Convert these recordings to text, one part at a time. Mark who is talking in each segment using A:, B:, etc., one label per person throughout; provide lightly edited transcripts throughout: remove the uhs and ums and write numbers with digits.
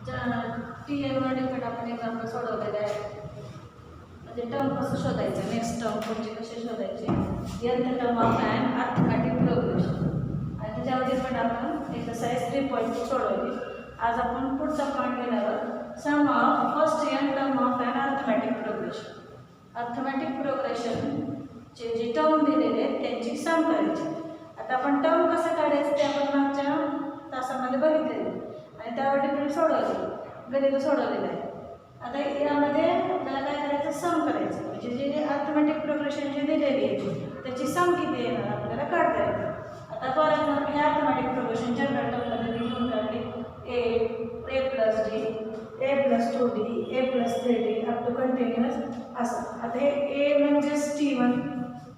A: T N वर depend आपण example सोडवलेलं आहे. म्हणजे टर्म कसं शोधायचं, नेक्स्ट टर्म पुढचे कसे शोधायचे, n term of and arithmetic progression. आणि त्याच्यामध्ये पण आपण एक्सरसाइज 3.2 सोडवली. आज आपण पुढचा पॉईंट घेणार sum of first n term of and arithmetic progression. Arithmetic प्रोग्रेशनचे जे टर्म दिलेले आहेत त्यांची सम करायची. आता आपण टर्म कसं काढायचं ते आपण मागच्या तासामध्ये बघितलेलं आणि त्यावर डिपेंड सोडवले, गणित सोडवलेलं आहे. आता यामध्ये आपल्याला काय करायचं, सम करायचं. म्हणजे जे अर्थमॅटिक प्रोग्रेशन जे दिलेली आहे त्याची सम किती येणार आपल्याला काढता येतं. आता फॉर एक्झाम्पल हे अर्थमॅटिक प्रोग्रेशन जनरल टर्ममध्ये मी घेऊन काढले a plus d, a plus 2d, a plus 3d up to continuous असं. आता हे ए म्हणजेच T1,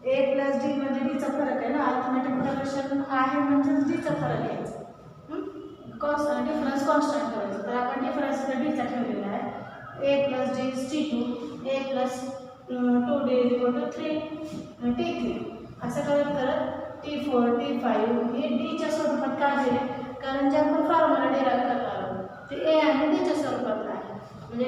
A: ए प्लस डी म्हणजे डीचा फरक आहे ना. अर्थमॅटिक प्रोग्रेशन आहे म्हणजेच डीचा फरक घ्यायचा. डिफरन्स कॉन्स्टंट ठेवायचा. तर आपण डिफरन्स डीचा ठेवलेला आहे. A plus d is T2, a plus 2d is equal to 3T3 असं करत T4, T5 हे डीच्या स्वरूपात का दिले, कारण जे आपण फॉर्म्युला डिराईव्ह करणार आहोत ते ए आणि डीच्या स्वरूपात आहे. म्हणजे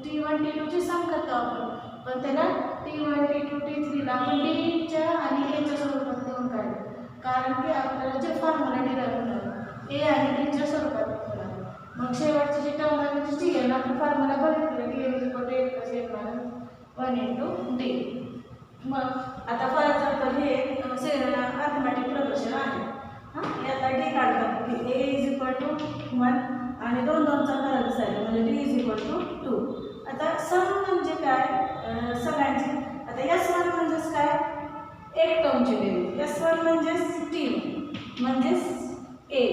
A: T1, T2 ची सम करतो आपण, पण त्याला T1, T2, T3 ला आपण डीच्या आणि एच्या स्वरूपात लिहून काढले. कारण की आपल्याला जे फॉर्म्युला डिराईव्ह करणार ए आणि डीच्या स्वरूपात होणार. मग शेवटची जी टर्म आहे म्हणजे टी एन आपण फॉर्म्युला बघितलं की a equal to a plus a minus 1 into d. मग आता फॉर एक्झाम्पल हे अर्थमॅटिक प्रोग्रेशन आहे. याचा डी काढतात की ए इज इक्वल टू 1 आणि 2 2चा फरक दिसायला म्हणजे डी इज इक्वल टू 2. आता सम म्हणजे काय सगळ्यांची. आता S1 म्हणजेच काय, एक टर्मची बेरीज. S1 म्हणजेच T1 म्हणजेच ए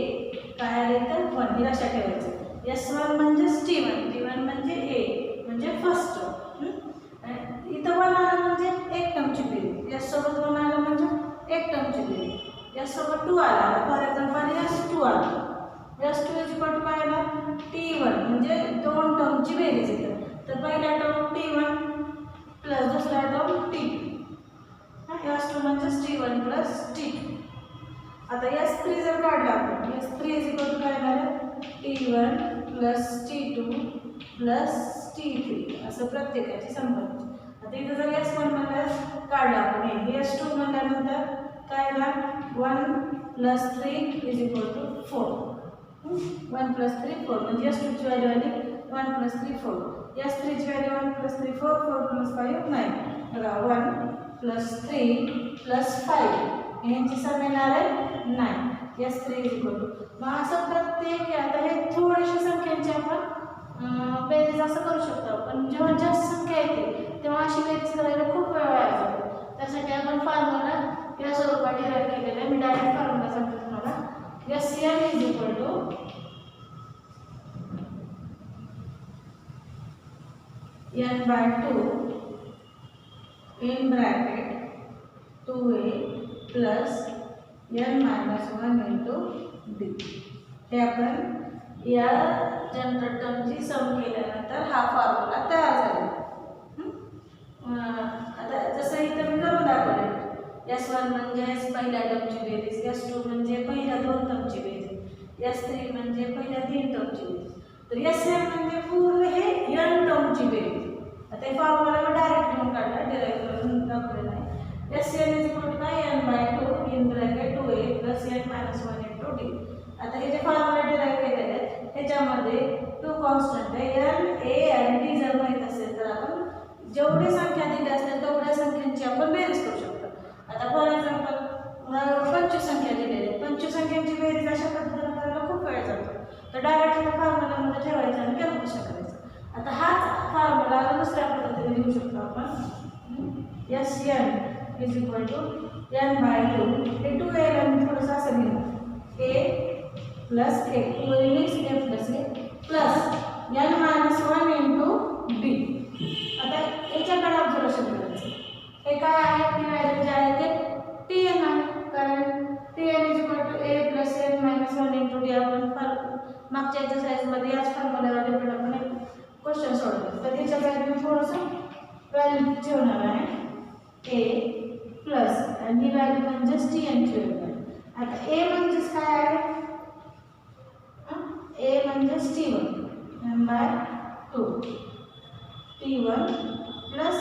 A: काय आले तर 1 हे लक्षात ठेवायचं. S1 म्हणजेच T1 म्हणजे ए म्हणजे फर्स्ट टर्म. इथं 1 आलं म्हणजे एक टर्मची बेरीज. S सोबत 1 आलं म्हणजे एक टर्मची बेरीज. S सोबत 2 आला, फॉर एक्झाम्पल S2 आला. S2 इज इक्वल टू काय आला T1 म्हणजे 2 टर्मची बेरीज येतं. तर पहिला टर्म T1 प्लस दुसरा टर्म T2. S2 म्हणजेच T1 प्लस T2. आता S3 जर काढला आपण, S3 इज इक्वल टू काय झालं T1 plus T2 plus T3 असं प्रत्येकाची संबंध. आता इथं जर S1 म्हणलं काढला आपण, हे S2 म्हणल्यानंतर काय ना 1 plus 3 is equal to 4. 1 plus 3 4 म्हणजे S2 ची व्हॅल्यू आली 1 प्लस 3 4. S3 ची व्हॅल्यू 1 प्लस 3 4, 4 प्लस 5 9. बघा 1 प्लस 3 प्लस 5 यांची सम येणार आहे 9. S3 is equal to. मग असं प्रत्येक आता हे थोड्याशा संख्यांची आपण बेरीज असं करू शकतो. पण जेव्हा जास्त संख्या येते तेव्हा अशी बेरीज करायला खूप वेळ वाया जातो. त्यासाठी आपण फॉर्म्युला या स्वरूपात डिराईव्ह केलेलं आहे. मी डायरेक्ट फॉर्म्युला सांगतो तुम्हाला. Sn is equal to n/2 in bracket 2a plus n minus 1 into d. हे आपण या जनरल टर्मची सम केल्यानंतर हा फॉर्म्युला तयार झाला. आता जसं इथं मी करून दाखवले. S1 म्हणजे पहिल्या टर्मची बेरीज, S2 म्हणजे पहिल्या 2 टर्मची बेरीज, S3 म्हणजे पहिल्या 3 टर्मची बेरीज. तर Sn म्हणजे पूर्ण हे n टर्मची बेरीज. आता हे फॉर्म्युला मी डायरेक्ट लिहून काढला, डिराईव्ह करून दाखवलेला आहे. Sn इज इक्वल टू काय n/2 in bracket 2a plus n minus 1 into d. आता हे जे फॉर्म्युला डिराईव्ह केलेले आहेत ह्याच्यामध्ये 2 कॉन्स्टंट आहे, n, a आणि d. जर माहीत असेल तर आपण जेवढी संख्या दिली असेल तेवढ्या संख्यांची आपण बेरीज करू शकतो. आता फॉर एक्झाम्पल 25 संख्या दिलेली आहे, 25 संख्यांची बेरीज अशा पद्धतीने करायला खूप वेळ जातो. तर डायरेक्ट फॉर्म्युलामध्ये ठेवायचं आणि कॅल्क्युलेशन करायचं. आता हाच फॉर्म्युला दुसऱ्या पद्धतीने लिहू शकतो आपण. Sn is equal to n/2 हे 2a ला मी थोडंसं असं लिहिलं a plus a 2a means a plus a plus n minus 1 into d. आता याच्याकडे ऑब्झर्वेशन करायचं. हे काय आहे, ही व्हॅल्यू जी आहे ते Tn आहे. कारण Tn is equal to a plus n minus 1 into d. आपण मागच्या एक्सरसाइजमध्ये याच फॉर्म्युल्यावर डिपेंड आपण एक क्वेश्चन सोडवतो. तर त्याच्या व्हॅल्यू थोडंसं व्हॅल्यू ठेवणार आहे a प्लस आणि ही व्हॅल्यू म्हणजेच Tn ठेवणार. आता a म्हणजेच काय आहे ए म्हणजेच T1 n/2 T1 plus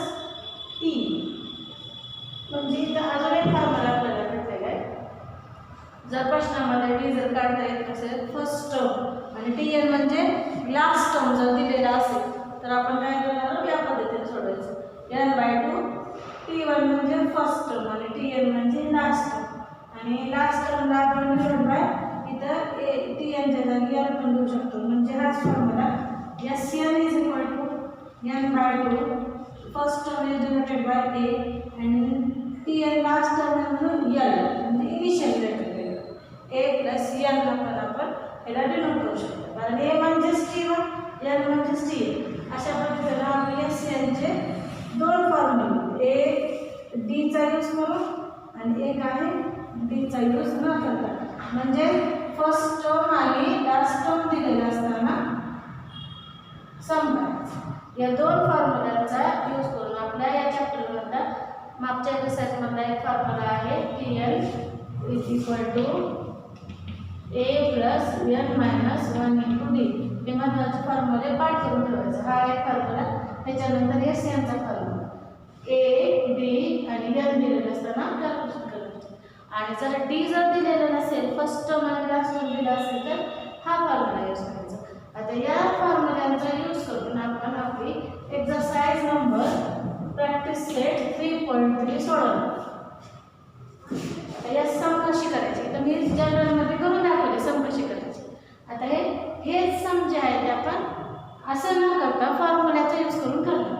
A: T. म्हणजे इथं अजून एक फॉर्म्युला आपल्याला भेटलेला आहे. जर प्रश्नामध्ये डी जर काढता येत असेल फर्स्ट टर्म आणि Tn म्हणजे लास्ट टर्म जर दिलेला असेल तर आपण काय करणार या पद्धतीने सोडवायचं. n/2 T1 म्हणजे फर्स्ट टर्म आणि Tn म्हणजे लास्ट टर्म. आणि लास्ट टर्मला आपण डिवाइड बाय इथं Tn च्या जागी n पण देऊ शकतो. म्हणजे हाच formula Sn = n/2 first term is divided by a and Tn last term म्हणून l म्हणजे initial vector a plus n आपण याला डिनोट करू शकतो. कारण a म्हणजेच T1 n म्हणजेच Tn. अशा पद्धतीने आपण Sn चे दोन फॉर्म्युले एक d चा यूज करून आणि एक आहे d चा यूज न करता. म्हणजे फर्स्ट टर्म आणि लास्ट टर्म दिलेला असताना सम करायचं. या दोन फॉर्म्युलांचा यूज करून आपल्या या चॅप्टर मधला मागच्या एक्सरसाइज मधला एक फॉर्म्युला आहे Tn = a + n - 1 * d. हे महत्त्वाचे फॉर्म्युले पाठ करून ठेवायचे. हा एक फॉर्म्युला. त्याच्यानंतर Sn चा फॉर्म्युला a d आणि n दिलेला असताना कॅल्क्युलेट करायचं. आणि जर d जर दिलेला नसेल फर्स्ट टर्म आणि लास्ट टर्म दिला असेल तर हा फॉर्म्युला यूज करायचा. आता या फॉर्म्युल्यांचा यूज करून आपण आपली एक्सरसाइज नंबर प्रॅक्टिस सेट 3.3 सोडवणार. आता या सम कशी करायची तर मी जनरल मध्ये करून दाखवले सम कशी करायची. आता हे सम जे आहे ते आपण असं न करता फॉर्म्युल्याचा यूज करून करणार.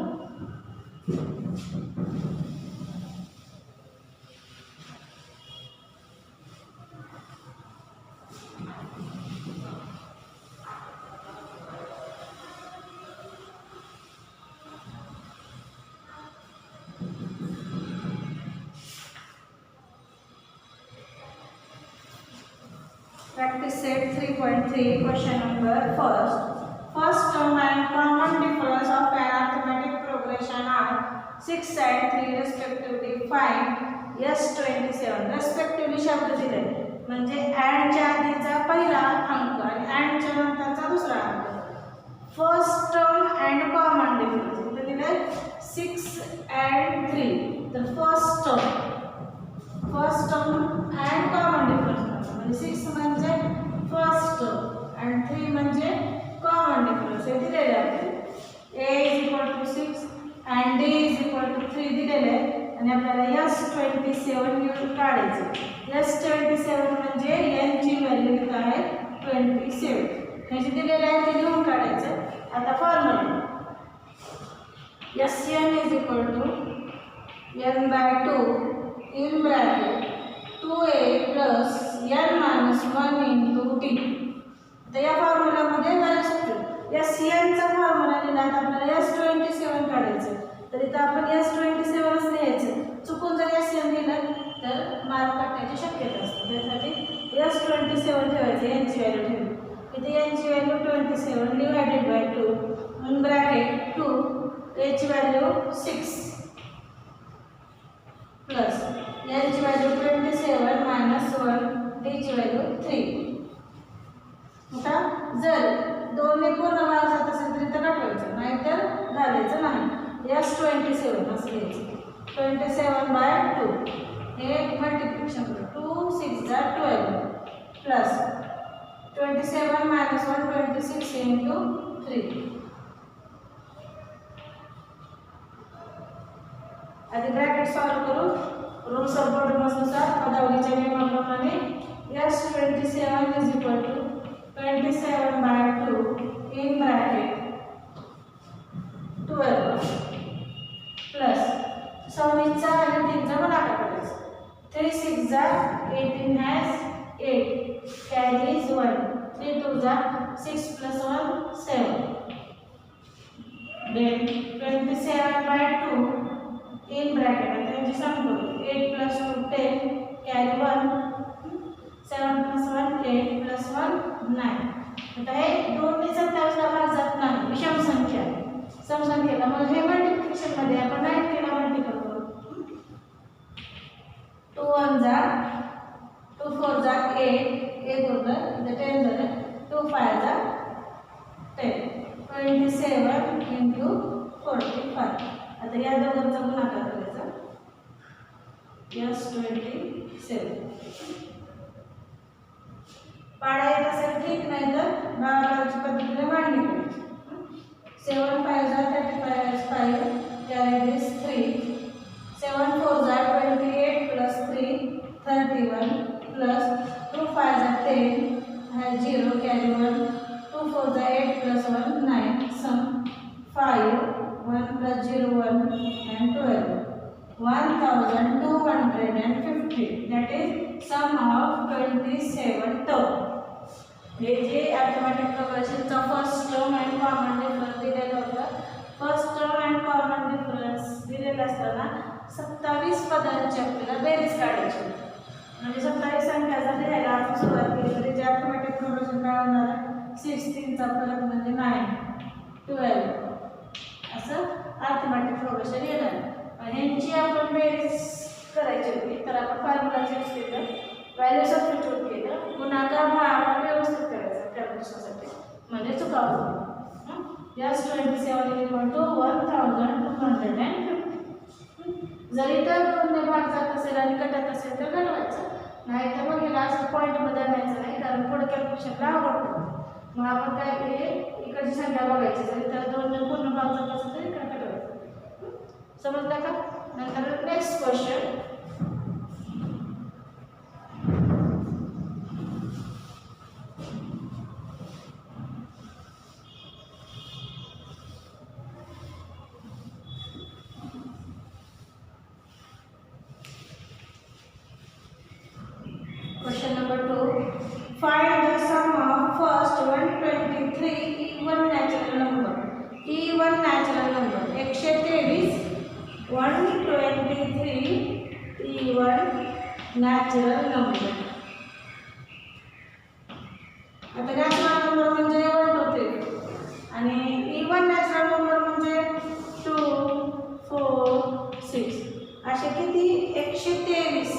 A: Practice set 3.3 question number first term and common difference of an arithmetic progression are 6 and 3 respectively. Find S27 respectively शब्द दिले म्हणजे AND च्या आधीचा पहिला अंक आणि AND च्या नंतरचा दुसरा अंक. First term and common difference इथे दिले 6 and 3. तर first term and common difference म्हणजे 6 म्हणजे फर्स्ट टर्म आणि 3 म्हणजे कॉमन डिफरन्स हे दिलेले आहे. a = 6 and d = 3 दिलेले आहे आणि आपल्याला S27 काढायचे. S27 म्हणजे n ची व्हॅल्यू इथे आहे 27. हे जे दिलेले आहे ते लिहून काढायचं. आता formula Sn = n/2 in bracket 2a plus n minus 1 into t. आता या फॉर्म्युल्यामध्ये काय असतं Sn चा फॉर्म्युला लिहिला तर आपल्याला S27 काढायचं. तर इथं आपण S27 च लिहायचं. चुकून जर Sn दिलं तर मार्क काटण्याची शक्यता असते. त्यासाठी S27 ठेवायचं. n ची व्हॅल्यू ठेवली. इथे n ची value 27 divided by 2 in bracket 2 a ची व्हॅल्यू 6 प्लस n ची व्हॅल्यू 27 मायनस 1 d ची व्हॅल्यू 3. आता जर दोन्ही पूर्ण भाग जात असेल तर इथं काढायचं नाहीतर घालायचं नाही. S27 असं लिहायचं. 27/2 हे मल्टिप्लिकेशन करू. 2 6 12 प्लस 27 मायनस 1 26 into 3. आधी ब्रॅकेट सॉल्व करू. रूल्स ऑफ बॉर्डनुसार पदावलीच्या नियमाप्रमाणे S27 = 27/2 in bracket 12 प्लस 26 आणि 3 गुणाकार करायचा. 3 6 18 has 8 carries 1 3 2 6 plus 1 7. Then 27/2 in bracket आता यांची सम करू. 8 plus 2 10 carry 1 7 plus 1 8 plus 1 9. आता हे 2 ने 27 ला भाग जात नाही. विषम संख्या सम संख्येला मग हे मल्टिप्लिकेशन मध्ये आपण 90 ला मल्टिप्लाय करू. 2 1 2 4 8 8 उरलं. इथे 10 झालं. 2 5 27 इंटू 45. आता या दोघांचा गुणाकार करायचा. S27 पाडा येत असेल ठीक, नाही तर भागाकाराच्या पद्धतीने मांडणी करायची. 7 5 35 5 carry this 3. 7 4 28 plus 3 31 plus 2 5 10 has 0 carry 1. 2 4 8 plus 1 9 sum 5 1 plus 0 1 and 12. 1250. That is sum of 27 term. हे जे अर्थमॅटिक प्रोग्रेशनचा first term and common difference दिलेला होता. First term and common difference दिलेला असताना 27 पदांची आपल्याला बेरीज काढायची. म्हणजे 27 संख्या जर लिहायला आपण सुरुवात केली तर जे अर्थमॅटिक प्रोग्रेशन काय होणार आहे, 6 3चा फरक म्हणजे 9 12 असं अर्थमॅटिक प्रोग्रेशन येणार. ह्यांची आपण बेरीज करायची होती तर आपण फॉर्म्युला यूज केलं, व्हॅल्यू सबस्टिट्यूट केलं, गुणाकार भाग व्यवस्थित करायचा कॅल्क्युलेशनसाठी म्हणजे चुकावं. S27 1250. जरी तर दोन्ही भाग जात असेल आणि कटत असेल तर घडवायचं, नाही तर मग ह्याला असं पॉईंटमध्ये आणायचं नाही, कारण पुढे कॅल्क्युलेशनला आवडतं. मग आपण काय केले, इकडची संख्या बघायची, जरी तर दोन पूर्ण भाग जात असेल तर इकडे कटवायचं. समजलं का? नंतर next question. Question number 2. Find the sum of first 123 even natural number. Even natural number 123 even natural number. आता नॅचरल नंबर म्हणजे 123 आणि इवन नॅचरल नंबर म्हणजे 2 4 6 असे किती 123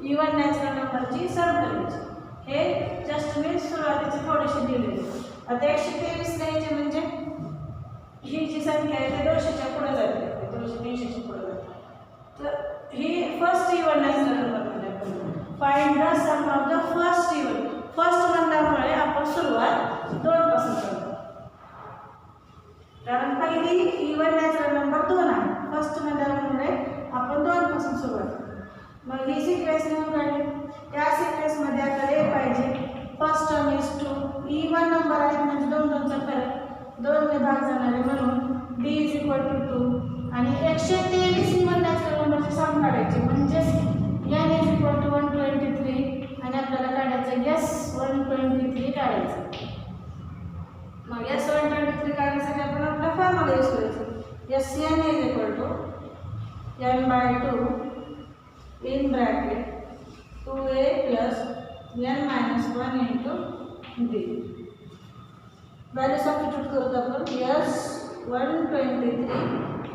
A: इवन नॅचरल नंबरची सम करायची. हे जस्ट मी सुरुवातीची थोडीशी दिलेली. आता 123 लिहायचे म्हणजे ही जी संख्या आहे ते 200च्या पुढे जाते, 200 पुढे जाते. तर ही फर्स्ट इवन नॅचरल नंबर म्हणजे आपण find the sum of the first even. First म्हणल्यामुळे आपण सुरुवात 2 पासून करतो, कारण पहिली इवन नॅचरल नंबर 2 आहे. फर्स्ट म्हणल्यामुळे आपण 2 पासून सुरुवात करतो. मग ही सिक्वेन्स लिहून काढली. त्या सिक्वेन्समध्ये आपल्याला हे पाहिजे first term is 2 even number आहेत म्हणजे 2 2चा फरक 2 ने भाग जाणारे म्हणून d इज इक्वल टू 2 आणि 123 इवन नॅचरल नंबरची सम काढायची म्हणजे n इज इक्वल टू 123 आणि आपल्याला काढायचं S123 काढायचं. मग S123 काढण्यासाठी आपण आपला फॉर्म्युला यूज करायचा. Sn is equal to n/2 in bracket 2a plus n minus 1 into d. Value substitute करू आपण. S123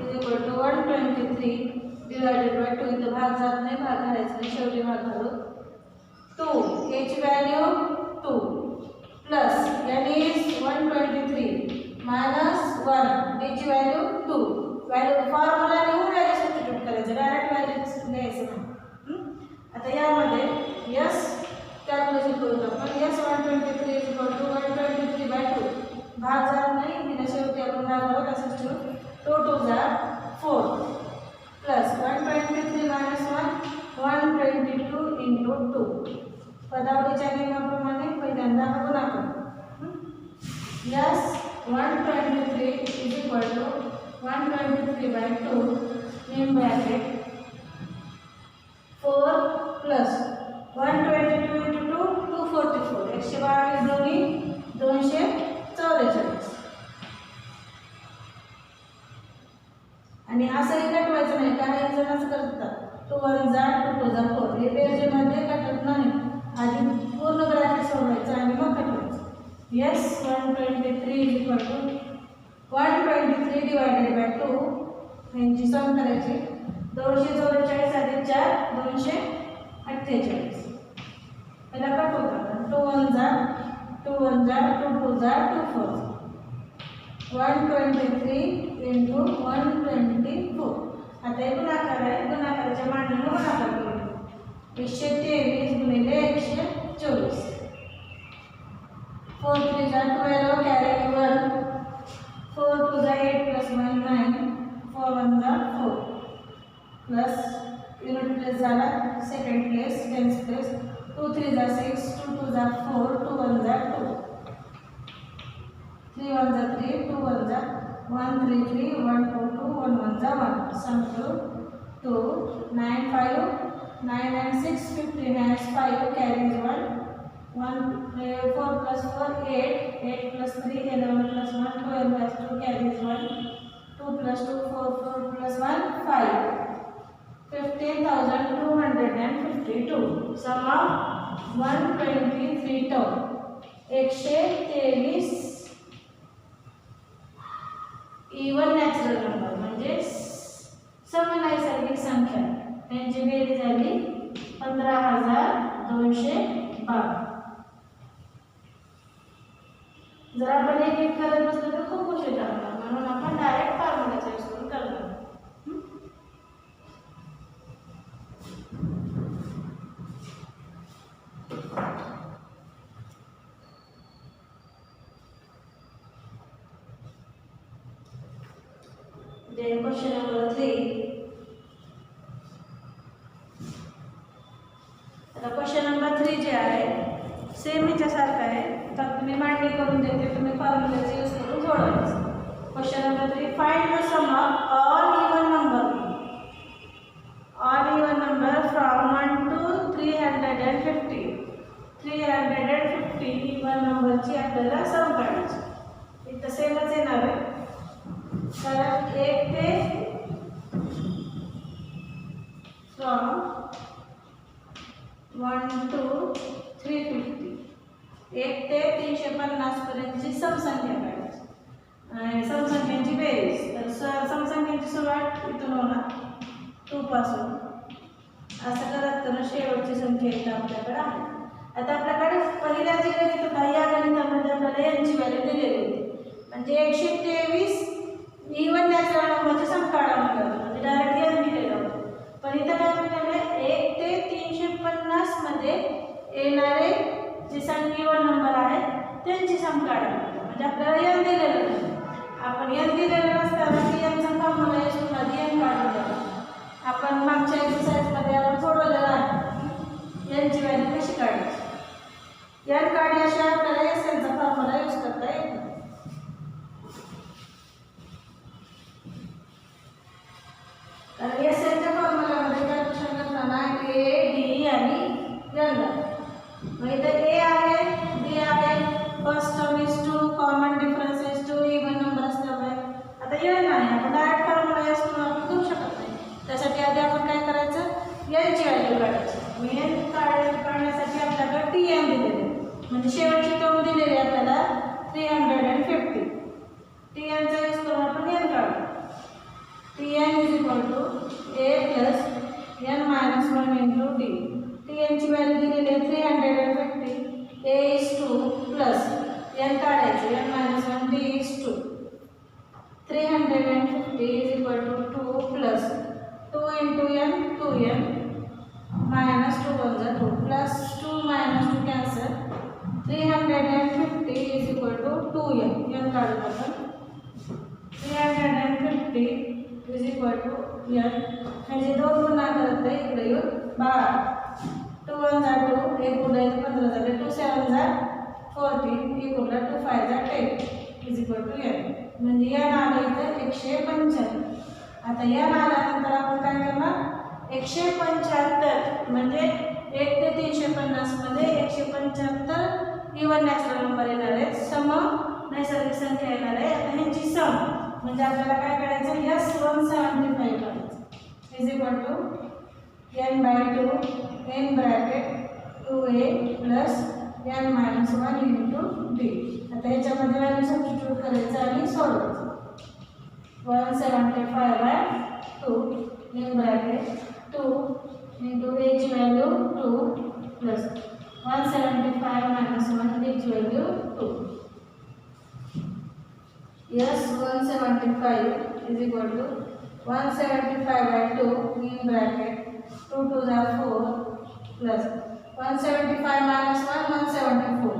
A: is equal to 123 divided by 2. इथं भाग जात नाही, भाग घालायचा नाही, शेवटी भाग घालू. 2 a ची value 2 plus n is 123 minus 1 d ची व्हॅल्यू 2. व्हॅल्यू फॉर्म्युला लिहून व्हॅल्यू सबस्टिट्यूट करायचं, डायरेक्ट व्हॅल्यू लिहायचं नाही. आता यामध्ये S कॅल्क्युलेशन करू आपण. S123 is equal to 123/2 भाग जात नाही, तिला शेवटी आपण भागावर असंच ठेवू. 2 2 जा 4 प्लस 123 minus 1 122 into 2. पदावलीच्या नियमाप्रमाणे पहिल्यांदा हा गुणाकार. S123 is equal to 123/2 in bracket 4 plus 122 into 2 244 122 दोन्ही 244 आणि असंही कटवायचं नाही, काही जण असं करतात 2 1 जा 2 2 जा 4 हे बेरजेमध्ये कटत नाही. आधी पूर्ण ब्रॅकेट सोडवायचं आणि मग कटवायचं. S123 is equal to 123 divided by 2 यांची सम करायची. 244 अधिक 4 248. पहिला कट होता 2 1 जा 2 1 जा 2 2 जा 2 4 123 इंटू 124. आता हे गुणाकार आहे, गुणाकाराच्या मांडणीनं गुणाकार केला. 123 गुणिले 124. 4 3 जा 12 कॅरी 1. 4 2 जा 8 प्लस 1 9. 4 1 जा 4 प्लस युनिट प्लेस झाला सेकंड प्लेस टेन्स प्लेस. 2 3 जा 6. 2 2 जा 4. 2 1 जा 2. 3 1 जा 3. 2 1 जा 1 3 3. 1 2 2. 1 1 जा 1. Sum to 2 9 5 9 and 6 15 and 5 carries 1 1 4 plus 4 8 8 plus 3 11 plus 1 12 plus 2 carries 1 2 plus 2 4 4 plus 1 5 15,252. Sum of 123 term. 123 even natural number म्हणजे समनैसर्गिक संख्या त्यांची बेरीज झाली 15,212. जर आपण एक एक करत बसलो तर खूप उशीर लागणार, म्हणून आपण डायरेक्ट फॉर्म्युलाचा यूज करून करणार. Then question number 3. आता क्वेश्चन नंबर 3 जे आहे सेम याच्यासारखं आहे, तर तुम्ही मांडणी करून देते, तुम्ही फॉर्म्युलाचा यूज करून सोडवायचं. Question number 3. Find the sum of all even number from 1 to 350. 350 even नंबरची आपल्याला सम काढायची. इथं सेमच येणार आहे, कारण 1 ते फ्रॉम 1 to 350 1 ते 350 पर्यंतची समसंख्या काढायची. समसंख्यांची बेरीज. तर समसंख्यांची सुरुवात इथून होणार 2 पासून, असं करत करत शेवटची संख्या इथं आपल्याकडे आहे. आता आपल्याकडे पहिल्या जे गणित होता, या गणितामध्ये आपल्याला यांची व्हॅल्यू दिलेली होती, म्हणजे 123 इवन नॅचरल नंबरचे सम काढावं लागलं, म्हणजे डायरेक्ट याच दिलेलं होतं. पण इथं काय मिळालं, 1 ते 350 मध्ये येणारे जे इवन नंबर आहेत त्यांची सम काढावं लागतं. म्हणजे आपल्याला एन दिलेलं नाही, आपण एन दिलेलं नसताना की यांचा फॉर्म्युला यूज करून आधी एन काढून द्यावा. आपण मागच्या एक्सरसाइजमध्ये आपण सोडवलेलं आहे यांची व्हॅल्यू कशी काढायची. एन काढल्याशिवाय आपल्याला एस एनचा फॉर्म्युला यूज करता येत नाही. तर एस एनच्या फॉर्म्युलामध्ये काय लक्षात करताना ए डी आणि एन. मग इथं ए आहे डी आहे, first term is 2, common difference is 2, even number असल्यामुळे. आता एन आहे, आपण डायरेक्ट फॉर्म्युला यूज करून आपण करू शकत नाही. त्यासाठी आधी आपण काय करायचं, एनची व्हॅल्यू काढायची. मग एन काढण्यासाठी आपल्याकडे टी एन दिलेले, म्हणजे शेवटची टर्म दिलेली आपल्याला 350. टी एनचा यूज करून आपण एन काढू. Tn is equal to a plus n minus 1 into d. Tn ची व्हॅल्यू दिलेली आहे 350. a is 2 plus n काढायचे n minus 1 d is 2. 350 is equal to 2 plus 2 into n 2n minus 2 1 is 2 plus 2 minus 2 cancel. 350 is equal to 2n. n काढू आपण. 350 is equal to n. म्हणजे दोन गुणा करत आहे इकडे येऊन 12. 2 1 जा 2, 1 गुणा 15 झाले. 2 7 जा 14, 1 गुणा 2 5 जा 10 is equal to n. म्हणजे n आलं इथं 175. आता n आल्यानंतर आपण काय करणार, 175 म्हणजे 1 ते 350 मध्ये 175 इवन नॅचरल नंबर येणार आहेत, सम नैसर्गिक संख्या येणार आहे. आता ह्यांची सम म्हणजे आपल्याला काय करायचं, S175 करायचं is equal to n/2 n bracket 2a plus n minus 1 into d. आता ह्याच्यामध्ये व्हॅल्यू सबस्टिट्यूट करायचं आणि सोडवायचं. 175/2 n ब्रॅकेट 2 इंटू a ची व्हॅल्यू 2 प्लस 175 - 1 a ची value 2. Yes, 175 is equal to 175 by 2 in bracket 2 2 are 4 plus 175 minus 1 174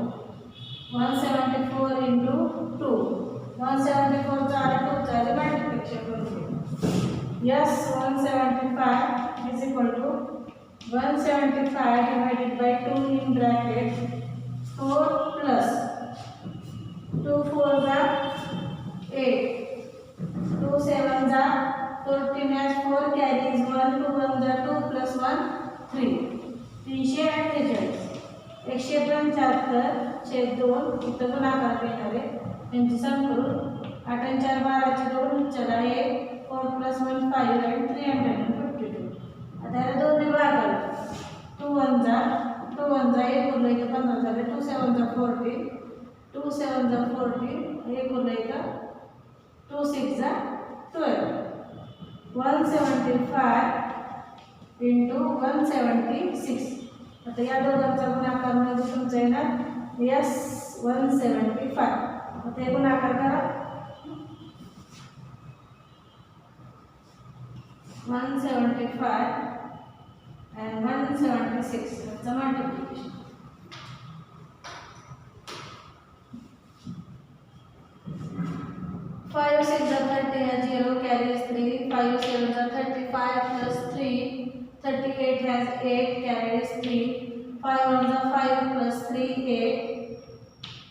A: 174 into 2 174 चा 2 चा multiplication करू. Yes, 175 is equal to 175 divided by 2 in bracket 4 plus 2 4 are 8 2 7 are 14 as 4 carries 1 2 1 are 2 plus 1 3 348 175 छेद 2 इथं गुणाकार येणार आहे त्यांची सम करून 8 आणि 4 12 चे 2 चला 1 4 plus 1 5 and 352 आता याला 2 ने भागाल 2 1 जा 1 बोललो इथं 15 झाले 2 7 जा 40 2 7 जा 40 1 बोललो इथं 2 6 जा 12 175 into 176 आता या दोघांचा गुणाकार म्हणजे तुमचा येणार यस 175 आता हे गुणाकार करा 175 and 176 चा multiplication 5 6 are 30 has 0 carries 3 5 7 are 35 plus 3 38 has 8 carries 3 5 1 are 5 plus 3 8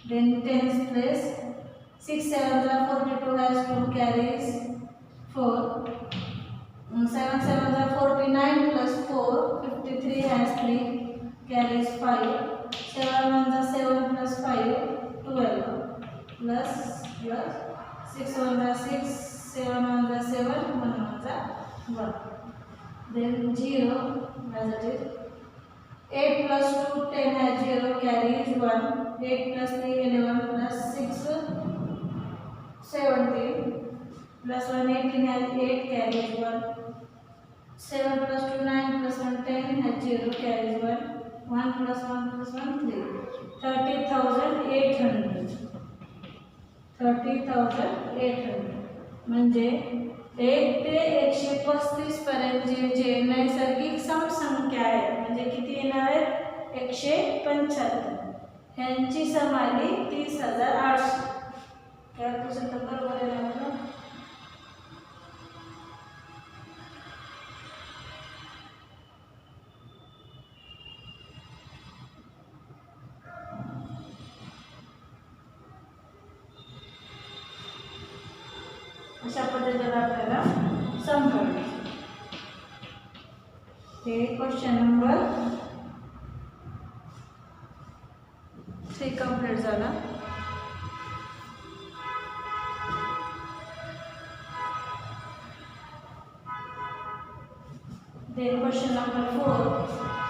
A: then tens place 6 7 are 42 has 2 carries 4 7 7 are 49 plus 4 53 has 3 carries 5 7 1 are 7 plus 5 12 plus 6 1 are 6 7 1 are 7 1 1 are 1 then 0 as it is 8 plus 2 10 has 0 carries 1 8 plus 3 11 plus 6 17 plus 1 18 has 8 carries 1 7 plus 2 9 plus 1 10 has 0 carries 1 1 plus 1 plus 1 3 30,800 30,800 म्हणजे 1 ते 135 पर्यंत जे नैसर्गिक समसंख्या आहे म्हणजे किती येणार आहे 175 ह्यांची सम आली 30,800 कॅल्क्युलेशन तर बरोबर आहे ना. अशा पद्धतीने आपल्याला सम करायचं. हे क्वेश्चन नंबर 3 कंप्लीट झाला. Then question number 4